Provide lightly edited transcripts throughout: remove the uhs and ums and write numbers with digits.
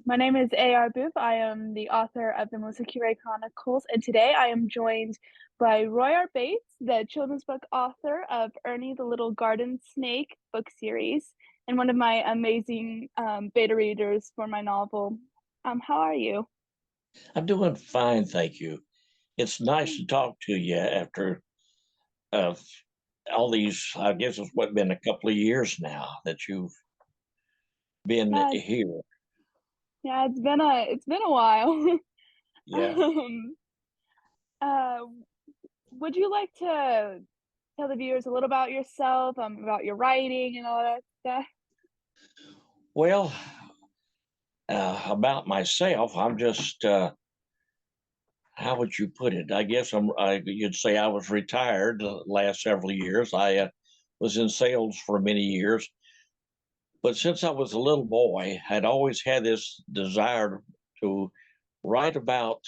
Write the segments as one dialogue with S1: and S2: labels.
S1: My name is A.R. Booth. I am the author of the Melissa Curae Chronicles, and today I am joined by Roy R. Bates, the children's book author of Ernie the Little Garden Snake book series, and one of my amazing beta readers for my novel. How are you?
S2: I'm doing fine, thank you. It's nice to talk to you after uh, all these. I guess it's been a couple of years now that you've been
S1: Yeah,
S2: here.
S1: yeah, it's been a while.
S2: Yeah.
S1: um, uh, would you like to tell the viewers a little about yourself, about your writing and all that stuff?
S2: Well, about myself, I'm just. How would you put it? I guess you'd say I was retired the last several years. I was in sales for many years, but since I was a little boy, I'd always had this desire to write about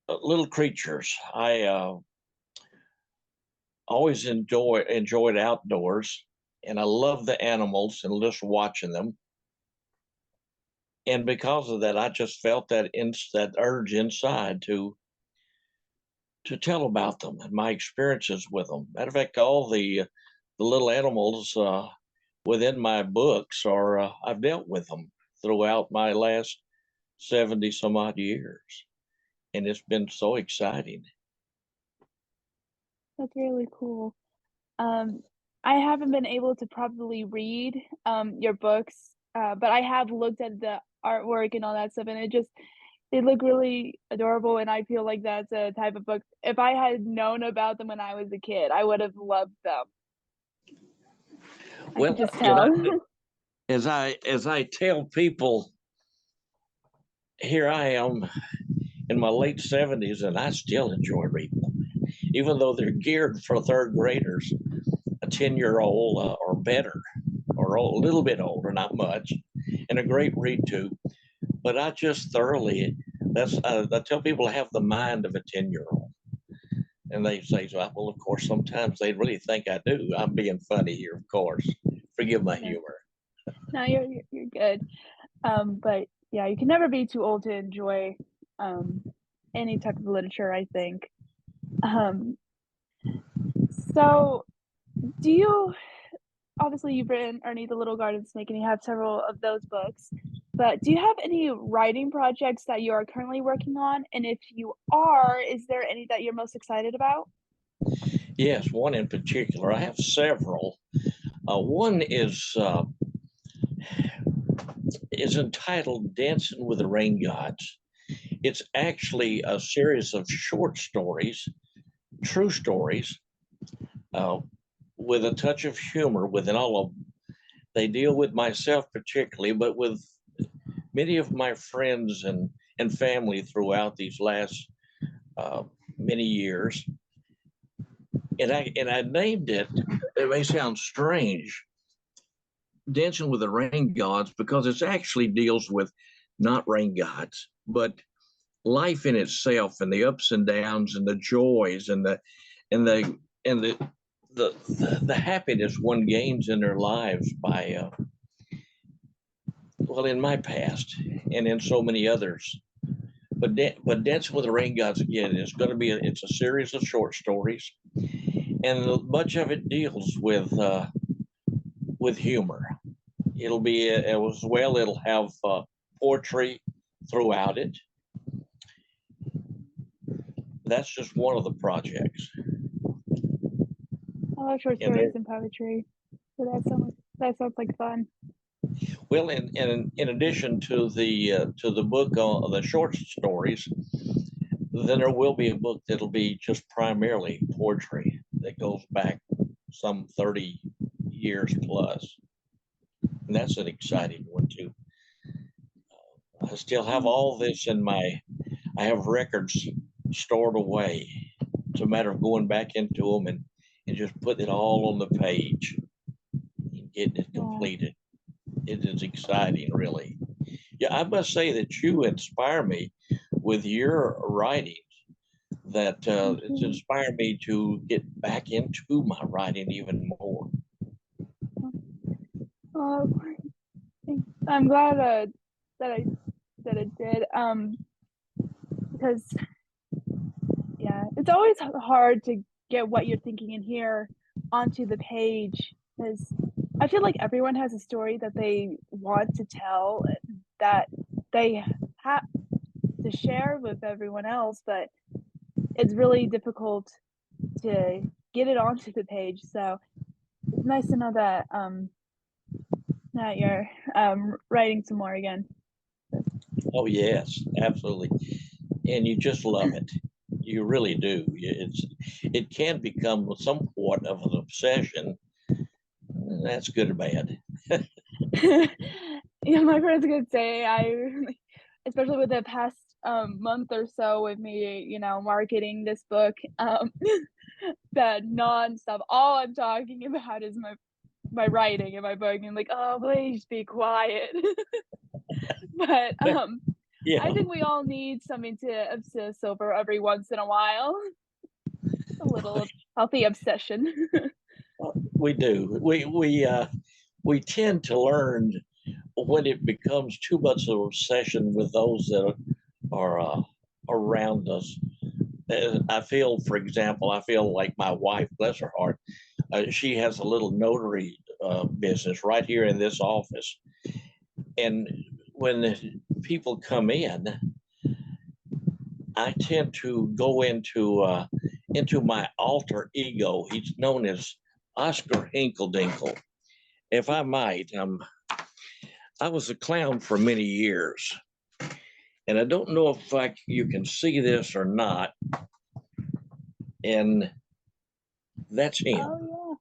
S2: little creatures. I always enjoyed outdoors, and I love the animals and just watching them. And because of that, I just felt that urge inside to tell about them and my experiences with them. Matter of fact, all the little animals within my books are I've dealt with them throughout my last 70 some odd years, and it's been so exciting.
S1: That's really cool. Um, I haven't been able to probably read, your books, but I have looked at the artwork and all that stuff, and they look really adorable, and I feel like that's a type of book if I had known about them when I was a kid, I would have loved them. I could
S2: Well,
S1: just
S2: you know,
S1: tell.
S2: as I tell people, here I am in my late 70s, and I still enjoy reading them, even though they're geared for third graders, a 10-year-old or better, or a little bit older, not much, and a great read too. But I just thoroughly, I tell people I have the mind of a 10-year-old. And they say, well, of course, sometimes they really think I do. I'm being funny here, of course. Forgive my
S1: No,
S2: humor.
S1: no, you're good. But yeah, you can never be too old to enjoy, um, any type of literature, I think. Um, so do you obviously you've written Ernie the Little Garden Snake and you have several of those books, but do you have any writing projects that you are currently working on? And if you are, is there any that you're most excited about?
S2: Yes, one in particular. I have several. One is entitled Dancing with the Rain Gods. It's actually a series of short stories, true stories, uh, with a touch of humor within all of them. They deal with myself particularly, but with many of my friends and family throughout these last uh, many years. And I named it. It may sound strange, Dancing with the Rain Gods, because it actually deals with not rain gods, but life in itself, and the ups and downs, and the joys, and the and the happiness one gains in their lives by well, in my past and in so many others. But Dancing with the Rain Gods again is going to be it's a series of short stories, and much of it deals with humor. It'll be as well. It'll have poetry throughout it. That's just one of the projects,
S1: I love short
S2: and there.
S1: stories and poetry. So that sounds like fun.
S2: Well, in addition to the book on the short stories, then there will be a book that'll be just primarily poetry that goes back some 30 years plus. And that's an exciting one too. I still have all this I have records stored away. It's a matter of going back into them and just putting it all on the page and getting it
S1: Yeah.
S2: completed. It is exciting, really. Yeah, I must say that you inspire me with your writing. That
S1: Thank
S2: it's
S1: you.
S2: inspired me to get back into my writing even more.
S1: Uh, I'm glad. that I that it did. Because yeah, it's always hard to get what you're thinking in here onto the page because I feel like everyone has a story that they want to tell that they have to share with everyone else, but it's really difficult to get it onto the page. So it's nice to know that that you're writing some more again.
S2: Oh yes, absolutely. And you just love it. You really do. It can become somewhat of an obsession. That's good or bad.
S1: Yeah, my friends could say especially with the past month or so with me, marketing this book, that nonstop. All I'm talking about is my writing in my book, and like, oh, please be quiet. But I
S2: Yeah,
S1: think we all need something to obsess over every once in a while. A little healthy obsession.
S2: we do. We tend to learn when it becomes too much of an obsession with those that are around us. I feel, for example, I feel like my wife, bless her heart, she has a little notary business right here in this office. And when the people come in, I tend to go into my alter ego. He's known as Oscar Hinkle-Dinkle. If I might, I was a clown for many years, and I don't know if you can see this or not. And that's him.
S1: Oh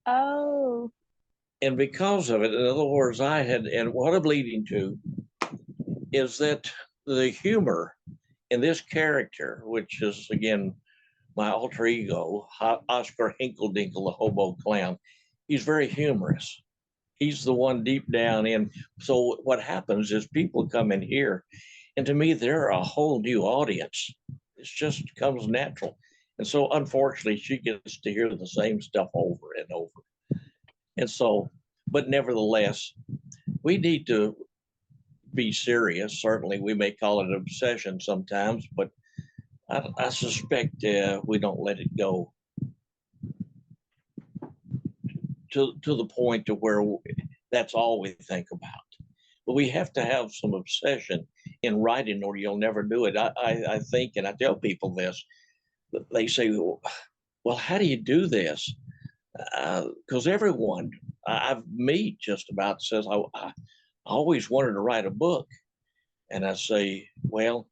S1: yeah. Oh.
S2: And because of it, in other words, and what I'm leading to is that the humor in this character, which is again my alter ego, Oscar Hinkle-Dinkle, the hobo clown, he's very humorous. He's the one deep down in. So what happens is people come in here, and to me, they're a whole new audience. It just comes natural. And so, unfortunately, she gets to hear the same stuff over and over. And so, but nevertheless, we need to be serious. Certainly, we may call it an obsession sometimes, but I suspect we don't let it go to the point to where that's all we think about. But we have to have some obsession in writing, or you'll never do it. I think, and I tell people this. They say, "Well, how do you do this?" Because everyone I've meet just about says, I always wanted to write a book," and I say, "Well,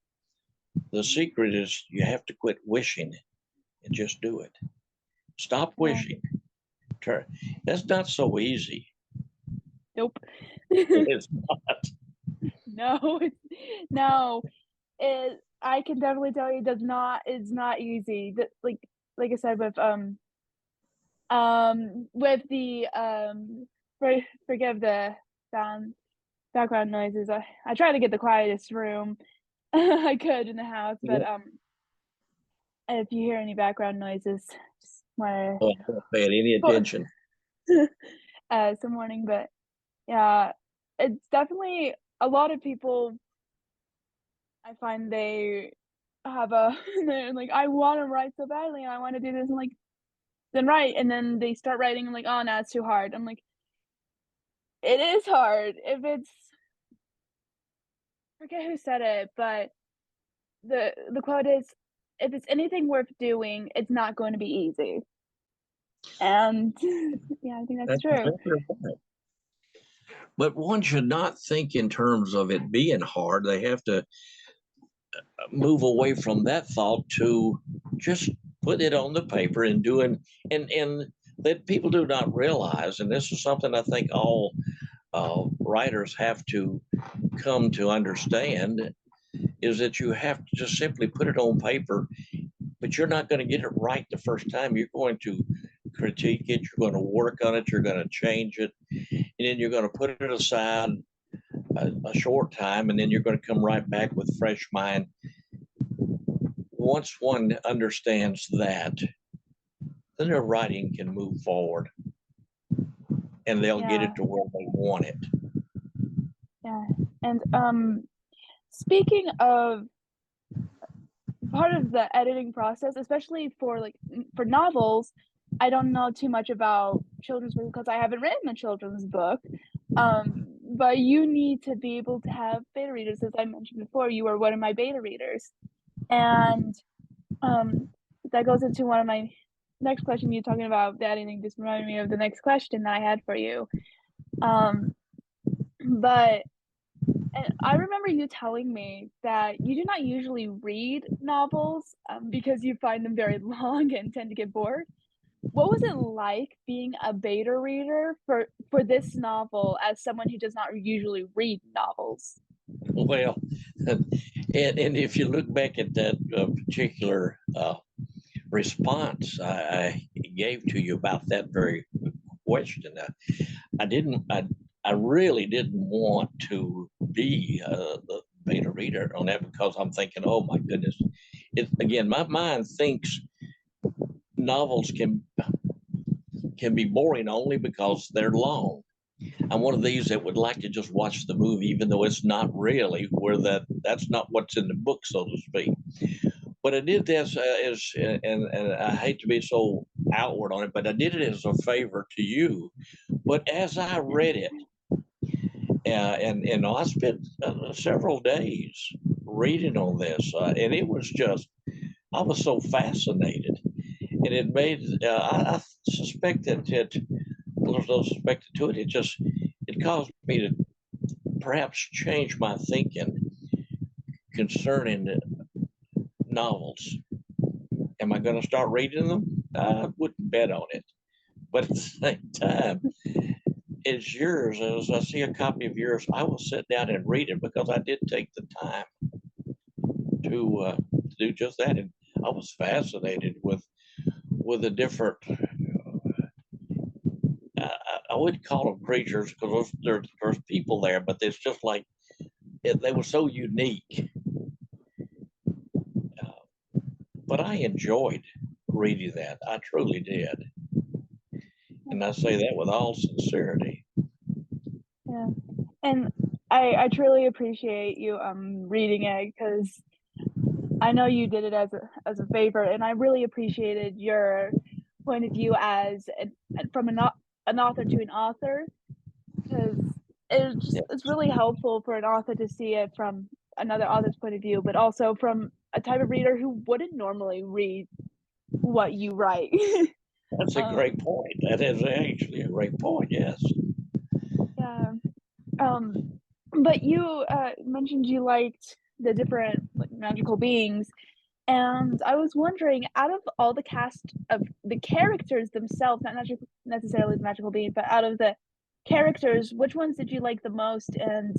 S2: the secret is you have to quit wishing and just do it. Stop
S1: Yeah.
S2: wishing." That's not so easy.
S1: Nope.
S2: It's not.
S1: No, no. I can definitely tell you it's not easy. That like I said with the forgive the sound background noises. I try to get the quietest room I could in the house, but if you hear any background noises, just wanna
S2: Oh, I don't pay it any attention.
S1: some warning, but yeah, it's definitely a lot of people I find they have a they're like, "I wanna write so badly, and I wanna do this," and like, "Then write," and then they start writing, and like, "Oh, no, it's too hard." I'm like, "It is hard." If it's I forget who said it, but the quote is, "If it's anything worth doing, it's not going to be easy." And yeah, I think that's
S2: That's
S1: true.
S2: exactly right. But one should not think in terms of it being hard. They have to move away from that thought to just put it on the paper and doing and that people do not realize. And this is something I think all writers have to come to understand is that you have to just simply put it on paper, but you're not going to get it right the first time. You're going to critique it, you're going to work on it, you're going to change it, and then you're going to put it aside a short time, and then you're going to come right back with fresh mind. Once one understands that, then their writing can move forward and they'll get
S1: Yeah,
S2: it to where they want it.
S1: yeah, And speaking of part of the editing process, especially for for novels, I don't know too much about children's books because I haven't written a children's book. But you need to be able to have beta readers, as I mentioned before. You are one of my beta readers, and um, that goes into one of my next question. You talking about the editing just reminded me of the next question that I had for you. Um, but And I remember you telling me that you do not usually read novels because you find them very long and tend to get bored. What was it like being a beta reader for this novel as someone who does not usually read novels?
S2: Well, and if you look back at that particular response I gave to you about that very question, I didn't. I really didn't want to be the beta reader on that because I'm thinking, oh my goodness, again, my mind thinks novels can be boring only because they're long. I'm one of these that would like to just watch the movie, even though it's not really where that's not what's in the book, so to speak. But I did this and I hate to be so outward on it, but I did it as a favor to you. But as I read it, and I spent several days reading on this, and it was just I was so fascinated, and it made I suspect that there's no suspected to it. It caused me to perhaps change my thinking concerning novels. Am I going to start reading them? I wouldn't bet on it. But at the same time, it's yours. As I see a copy of yours, I will sit down and read it because I did take the time to do just that, and I was fascinated with the different. I wouldn't call them creatures because there's people there, but it's just like they were so unique. But I enjoyed reading that. I truly did, and I say that with all sincerity.
S1: Yeah, and I truly appreciate you reading it because I know you did it as a favor, and I really appreciated your point of view as from an author to an author because it's really helpful for an author to see it from another author's point of view, but also from a type of reader who wouldn't normally read what you write.
S2: That's a great
S1: um,
S2: point. That is actually a great point. Yes.
S1: yeah. Um, but you mentioned you liked the different magical beings, and I was wondering, out of all the cast of the characters themselves, not necessarily the magical being, but out of the characters, which ones did you like the most? And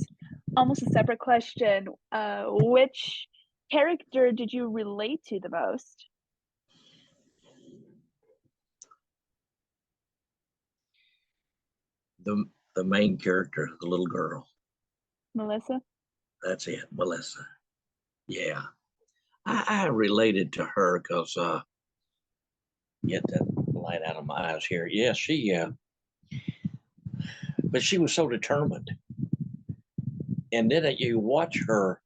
S1: almost a separate question, which character did you relate to the most?
S2: The main character, the little girl.
S1: Melissa?
S2: That's it, Melissa. Yeah, I related to her because get that light out of my eyes here. Yeah, but she was so determined, and then you watch her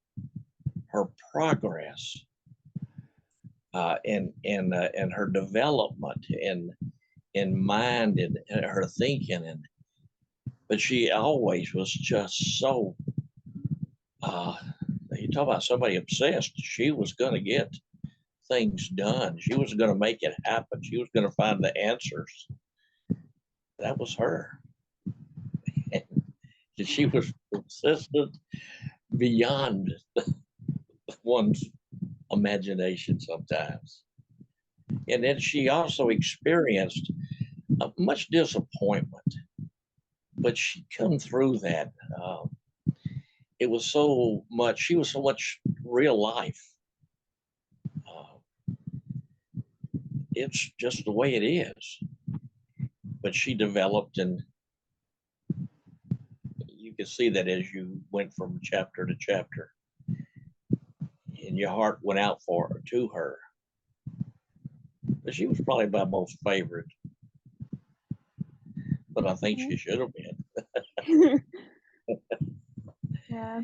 S2: progress and her development in mind and her thinking, and but she always was just so. Uh, you talk about somebody obsessed. She was going to get things done. She was going to make it happen. She was going to find the answers. That was her. And she was persistent beyond one's imagination sometimes. And then she also experienced much disappointment, but she come through that. It was so much. She was so much real life. Uh, it's just the way it is. But she developed, and you could see that as you went from chapter to chapter, and your heart went out for her to her. But she was probably my most favorite. But I think she should have been.
S1: Yeah.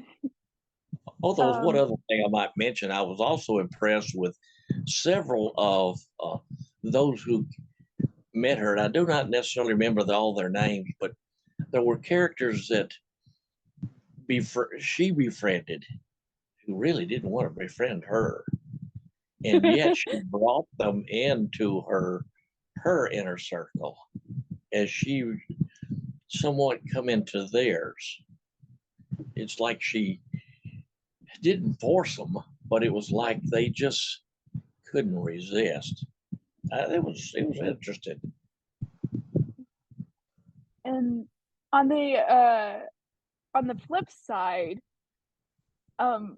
S2: Although, one
S1: Um,
S2: other thing I might mention, I was also impressed with several of those who met her. And I do not necessarily remember all their names, but there were characters that she befriended who really didn't want to befriend her, and yet she brought them into her inner circle as she somewhat come into theirs. It's like she didn't force them, but it was like they just couldn't resist. It was interesting.
S1: and on the flip side, um,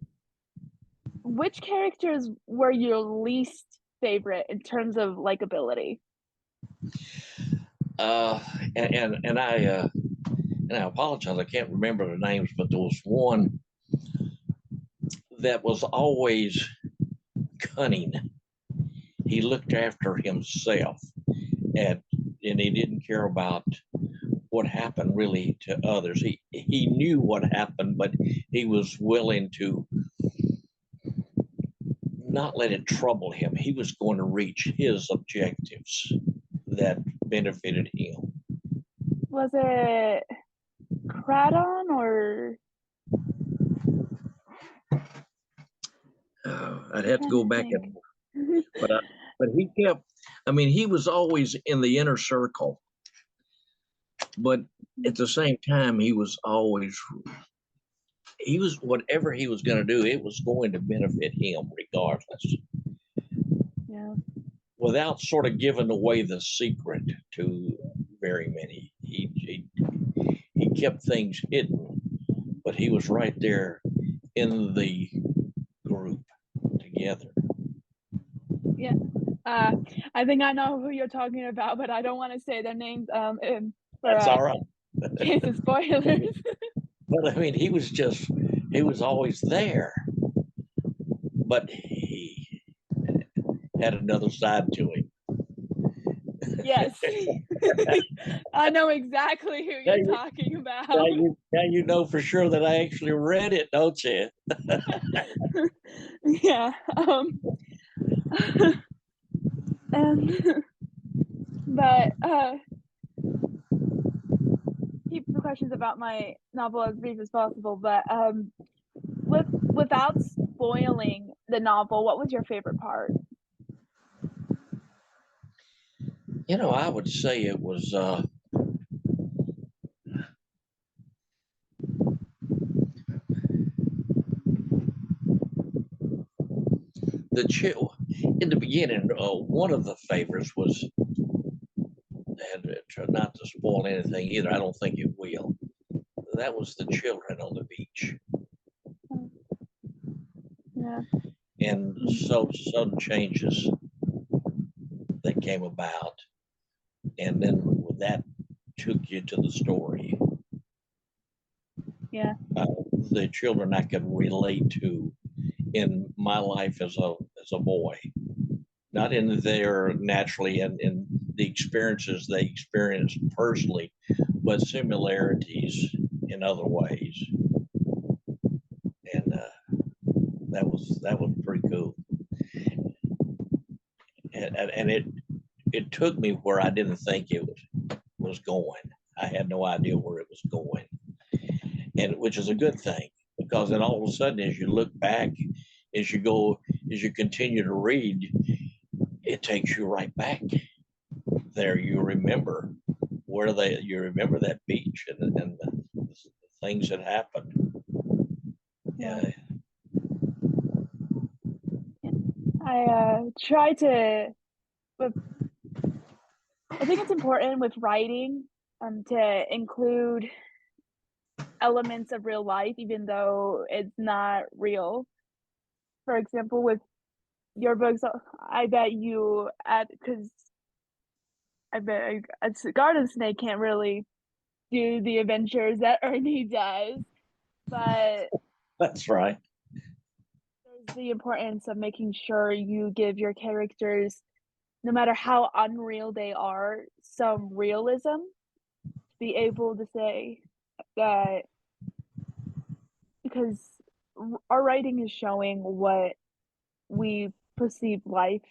S1: which characters were your least favorite in terms of likability?
S2: Uh, and I apologize, I can't remember the names, but there was one that was always cunning. He looked after himself, and he didn't care about what happened really to others. He knew what happened, but he was willing to not let it trouble him. He was going to reach his objectives that benefited him.
S1: Was it Cradon or
S2: I'd have to
S1: trying
S2: go
S1: to
S2: back and
S1: think?
S2: but I, but he kept. I mean, he was always in the inner circle, but at the same time, he was whatever he was going to do. It was going to benefit him regardless,
S1: Yeah.
S2: without sort of giving away the secret to very many. He kept things hidden, but he was right there in the group together.
S1: Yeah. Uh, I think I know who you're talking about, but I don't want to say their names for
S2: That's all right.
S1: case of spoilers.
S2: But I mean, he was always there, but he had another side to him.
S1: Yes. I know exactly who
S2: Now
S1: you're
S2: you,
S1: talking about.
S2: now you know for sure that I actually read it, don't you?
S1: Yeah. And but keep the questions about my novel as brief as possible. But without spoiling the novel, what was your favorite part?
S2: I would say it was the chill in the beginning. One of the favorites was, and try not to spoil anything either. I don't think it will. That was the children on the beach,
S1: Yeah.
S2: and so sudden changes that came about, and then that took you to the story.
S1: Yeah.
S2: The children I could relate to in my life as a boy, not in their naturally and in the experiences they experienced personally, but similarities in other ways, and that was pretty cool, and it took me where I didn't think it was going. I had no idea where it was going, and which is a good thing because then all of a sudden, as you look back, as you go, as you continue to read, it takes you right back there. You remember that beach and the things that happened.
S1: Yeah.
S2: Yeah,
S1: I try to with I think it's important with writing to include elements of real life even though it's not real. For example, with your books, I bet you at because I bet a garden snake can't really do the adventures that Ernie does, but
S2: that's right.
S1: there's the importance of making sure you give your characters, no matter how unreal they are, some realism. Be able to say that because our writing is showing what we perceive life.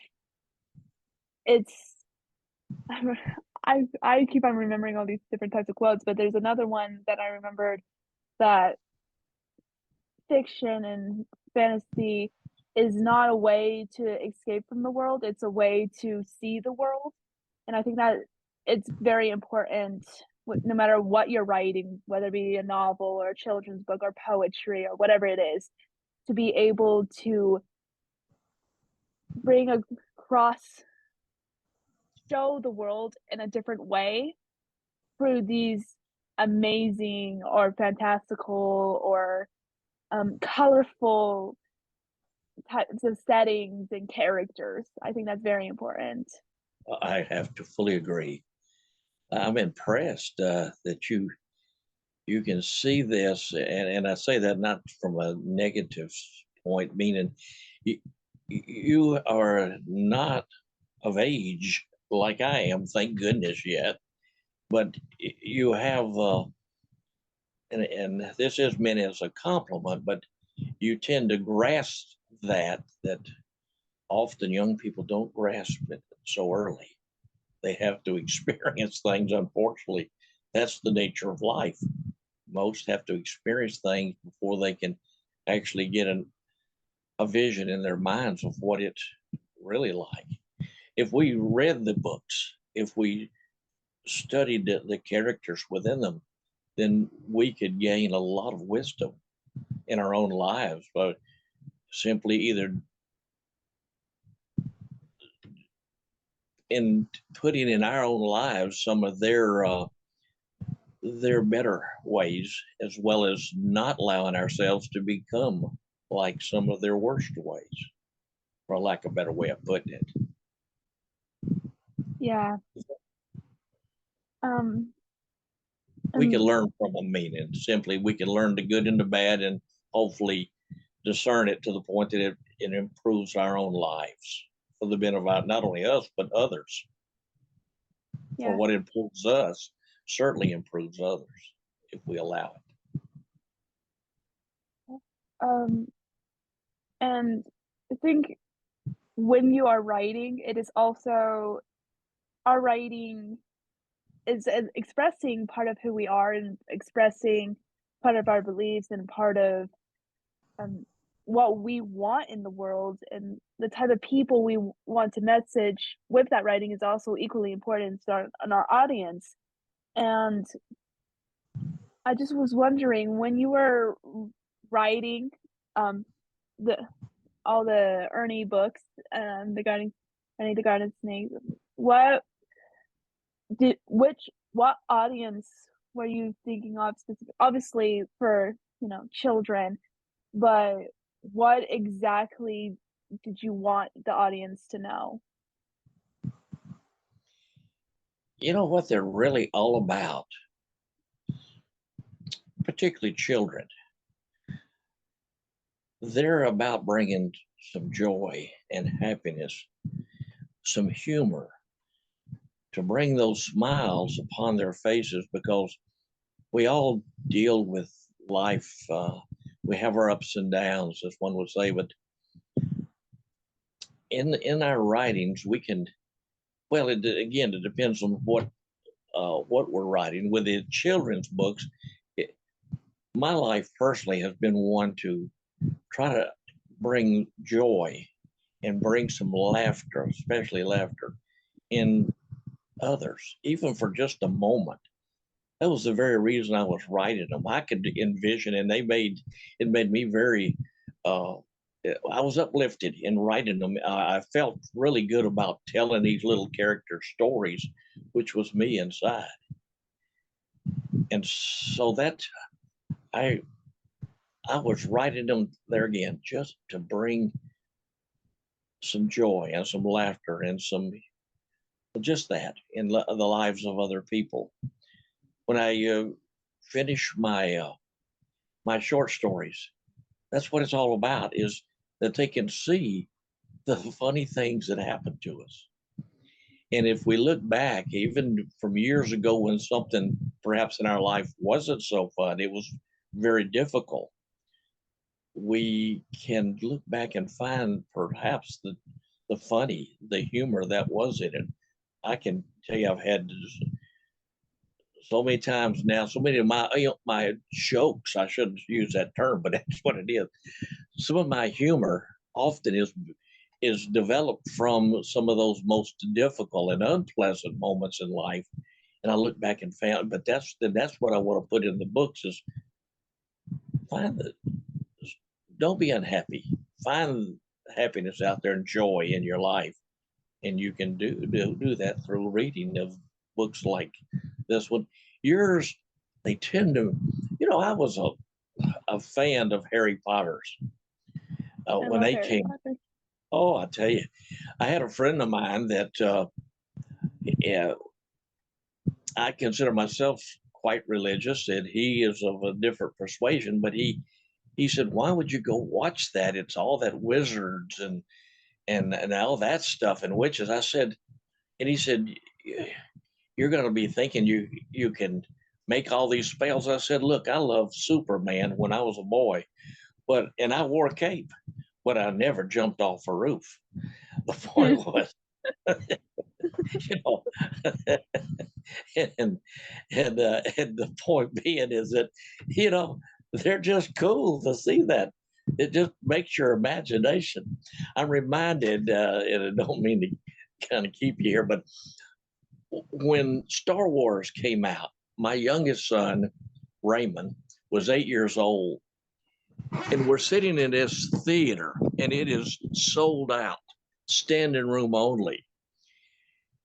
S1: It's I keep on remembering all these different types of quotes, but there's another one that I remembered that fiction and fantasy is not a way to escape from the world, it's a way to see the world. And I think that it's very important, no matter what you're writing, whether it be a novel or a children's book or poetry or whatever it is, to be able to bring across, show the world in a different way through these amazing or fantastical or colorful types of settings and characters. I think that's very important.
S2: I have to fully agree. I'm impressed that you can see this, and I say that not from a negative point, meaning you, you are not of age like I am, thank goodness yet, but you have, and this is meant as a compliment, but you tend to grasp that often young people don't grasp it so early. They have to experience things, unfortunately. That's the nature of life. Most have to experience things before they can actually get a vision in their minds of what it's really like. If we read the books, if we studied the characters within them, then we could gain a lot of wisdom in our own lives, but simply either in putting in our own lives some of their better ways, as well as not allowing ourselves to become like some of their worst ways, for lack of a better way of putting it.
S1: Yeah. Um,
S2: We can
S1: and
S2: learn from them, meaning simply we can learn the good and the bad and hopefully discern it to the point that it improves our own lives for the benefit of not only us, but others. For
S1: yeah.
S2: what improves us certainly improves others if we allow it.
S1: Um, and I think when you are writing, it is also our writing is expressing part of who we are and expressing part of our beliefs and part of um, what we want in the world, and the type of people we want to message with that writing is also equally important to our audience. And I just was wondering, when you were writing um, the all the Ernie books, the Garden Ernie the Garden Snake, what what audience were you thinking of specific? Obviously for, children, but what exactly did you want the audience to know?
S2: You know what they're really all about, particularly children? They're about bringing some joy and happiness, some humor, to bring those smiles upon their faces, because we all deal with life. We have our ups and downs, as one would say, but in our writings, we can. Well, again, it depends on what we're writing. With the children's books, it, my life personally has been one to try to bring joy and bring some laughter, especially laughter, in others, even for just a moment. That was the very reason I was writing them. I could envision, and it made me very. Uh, I was uplifted in writing them. I felt really good about telling these little character stories, which was me inside, and so that I I was writing them there again just to bring some joy and some laughter and some just that in the lives of other people. When I finish my short stories, that's what it's all about, is that they can see the funny things that happen to us. And if we look back, even from years ago when something perhaps in our life wasn't so fun, it was very difficult. we can look back and find perhaps the funny, the humor that was in it. I can tell you, I've had so many times now, so many of my my jokes. I shouldn't use that term, but that's what it is. Some of my humor often is developed from some of those most difficult and unpleasant moments in life. And I look back and found, but that's what I want to put in the books is find the don't be unhappy. Find happiness out there and joy in your life, and you can do that through reading of books like this one. Yours, they tend to, I was a fan of Harry Potter's
S1: I
S2: when
S1: love
S2: they
S1: Harry
S2: came.
S1: Potter.
S2: Oh, I tell you, I had a friend of mine that yeah, I consider myself quite religious, and he is of a different persuasion. But he said, "Why would you go watch that? It's all that wizards and all that stuff and witches." I said, and he said, "You're going to be thinking you can make all these spells." I said, "Look, I loved Superman when I was a boy, and I wore a cape, but I never jumped off a roof." The point was, you know, and and the point being is that they're just cool to see that. It just makes your imagination. I'm reminded, and I don't mean to kind of keep you here, but when Star Wars came out, my youngest son Raymond was 8 years old, and we're sitting in this theater, and it is sold out, standing room only.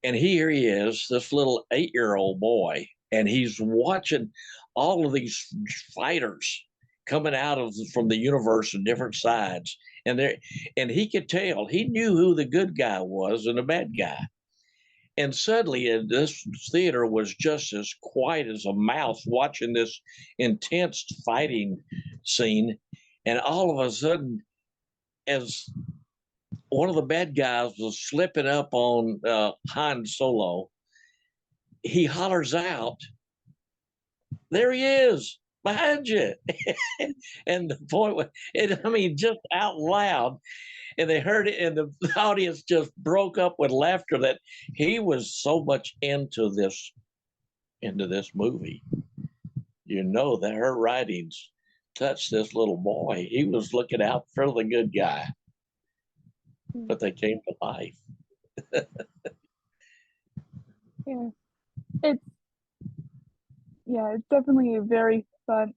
S2: And here he is, this little 8-year-old boy, and he's watching all of these fighters coming out of from the universe on different sides. And he could tell, he knew who the good guy was and the bad guy. And suddenly, this theater was just as quiet as a mouse watching this intense fighting scene. And all of a sudden, as one of the bad guys was slipping up on Han Solo, he hollers out, "There he is behind you." And the point was, I mean, just out loud. And they heard it, and the audience just broke up with laughter that he was so much into this movie. That her writings touched this little boy. He was looking out for the good guy, but they came to life.
S1: Yeah, it's it's definitely very fun.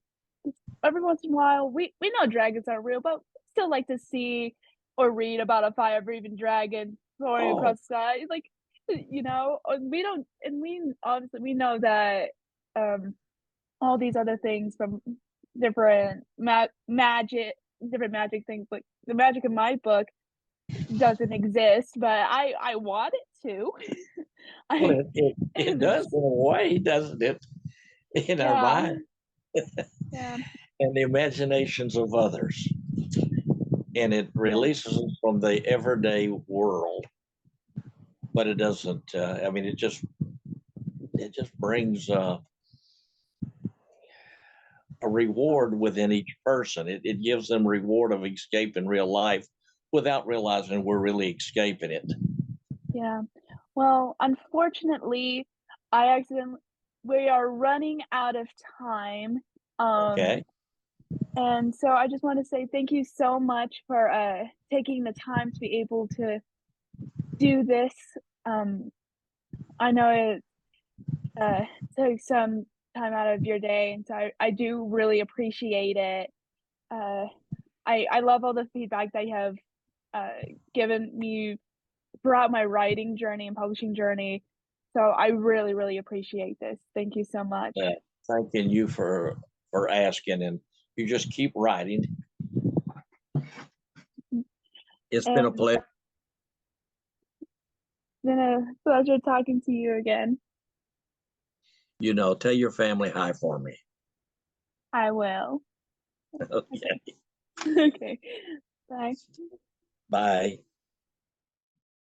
S1: Every once in a while, we know dragons are real, but we still like to see or read about a fire-breathing dragon soaring
S2: Oh,
S1: across the sky. Like, we don't, and we obviously we know that um all these other things from different different magic things, like the magic in my book doesn't exist, but I want it to.
S2: well,
S1: I
S2: it does in a way, doesn't it? In our
S1: yeah,
S2: mind
S1: yeah,
S2: and the imaginations of others. And it
S1: yeah.
S2: releases us from the everyday world. But it doesn't, I mean, it just brings a reward within each person. It gives them reward of escaping real life without realizing we're really escaping it.
S1: Yeah. Well, unfortunately, I accidentally we are running out of time. Um,
S2: Okay.
S1: and so I just want to say thank you so much for taking the time to be able to do this. Um, I know it took some time out of your day, and so I do really appreciate it. Uh, I love all the feedback that you have uh, given me throughout my writing journey and publishing journey. So I really, really appreciate this. Thank you so much.
S2: Uh, Thanking you for asking, and you just keep writing. It's been a
S1: And
S2: pleasure.
S1: it's been a pleasure talking to you again.
S2: Tell your family hi for me.
S1: I will.
S2: Okay.
S1: Okay. Bye.
S2: Bye.